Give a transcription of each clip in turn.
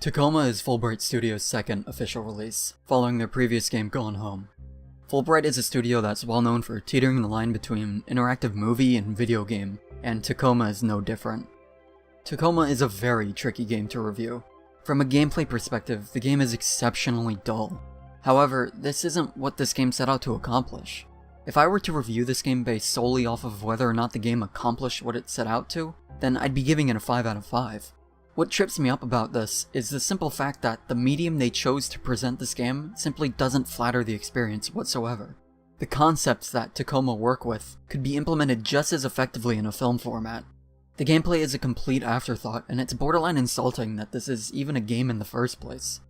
Tacoma is Fullbright Studios' second official release, following their previous game Gone Home. Fullbright is a studio that's well known for teetering the line between interactive movie and video game, and Tacoma is no different. Tacoma is a very tricky game to review. From a gameplay perspective, the game is exceptionally dull. However, this isn't what this game set out to accomplish. If I were to review this game based solely off of whether or not the game accomplished what it set out to, then I'd be giving it a 5 out of 5. What trips me up about this is the simple fact that the medium they chose to present this game simply doesn't flatter the experience whatsoever. The concepts that Tacoma work with could be implemented just as effectively in a film format. The gameplay is a complete afterthought, and it's borderline insulting that this is even a game in the first place.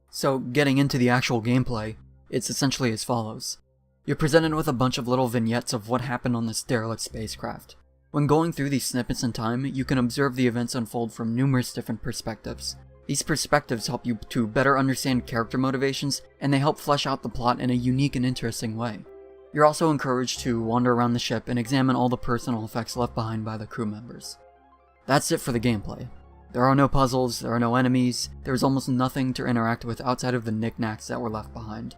So, getting into the actual gameplay, it's essentially as follows. You're presented with a bunch of little vignettes of what happened on this derelict spacecraft. When going through these snippets in time, you can observe the events unfold from numerous different perspectives. These perspectives help you to better understand character motivations, and they help flesh out the plot in a unique and interesting way. You're also encouraged to wander around the ship and examine all the personal effects left behind by the crew members. That's it for the gameplay. There are no puzzles, there are no enemies, there's almost nothing to interact with outside of the knickknacks that were left behind.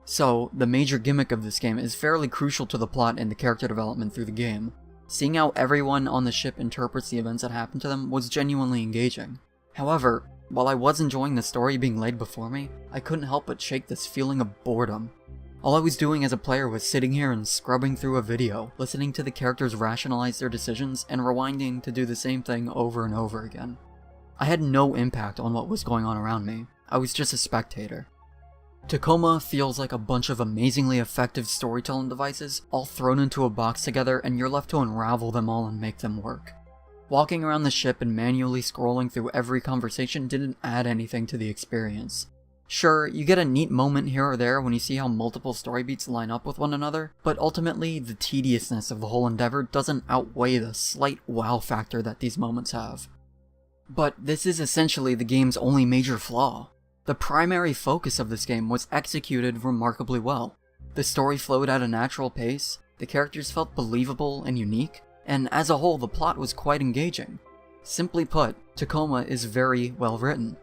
So, the major gimmick of this game is fairly crucial to the plot and the character development through the game. Seeing how everyone on the ship interprets the events that happened to them was genuinely engaging. However, while I was enjoying the story being laid before me, I couldn't help but shake this feeling of boredom. All I was doing as a player was sitting here and scrubbing through a video, listening to the characters rationalize their decisions and rewinding to do the same thing over and over again. I had no impact on what was going on around me. I was just a spectator. Tacoma feels like a bunch of amazingly effective storytelling devices all thrown into a box together, and you're left to unravel them all and make them work. Walking around the ship and manually scrolling through every conversation didn't add anything to the experience. Sure, you get a neat moment here or there when you see how multiple story beats line up with one another, but ultimately the tediousness of the whole endeavor doesn't outweigh the slight wow factor that these moments have. But this is essentially the game's only major flaw. The primary focus of this game was executed remarkably well. The story flowed at a natural pace, the characters felt believable and unique, and as a whole the plot was quite engaging. Simply put, Tacoma is very well written.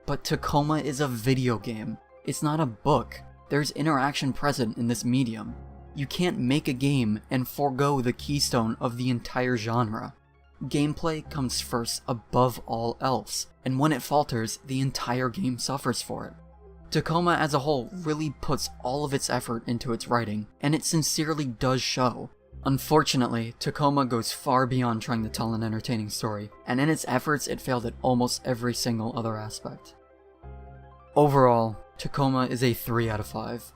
But Tacoma is a video game. It's not a book. There's interaction present in this medium. You can't make a game and forego the keystone of the entire genre. Gameplay comes first above all else, and when it falters, the entire game suffers for it. Tacoma as a whole really puts all of its effort into its writing, and it sincerely does show. Unfortunately, Tacoma goes far beyond trying to tell an entertaining story, and in its efforts it failed at almost every single other aspect. Overall, Tacoma is a 3 out of 5.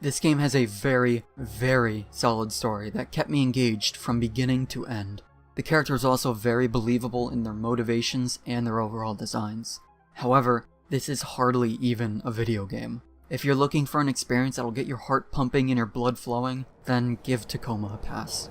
This game has a very, very solid story that kept me engaged from beginning to end. The characters are also very believable in their motivations and their overall designs. However, this is hardly even a video game. If you're looking for an experience that'll get your heart pumping and your blood flowing, then give Tacoma a pass.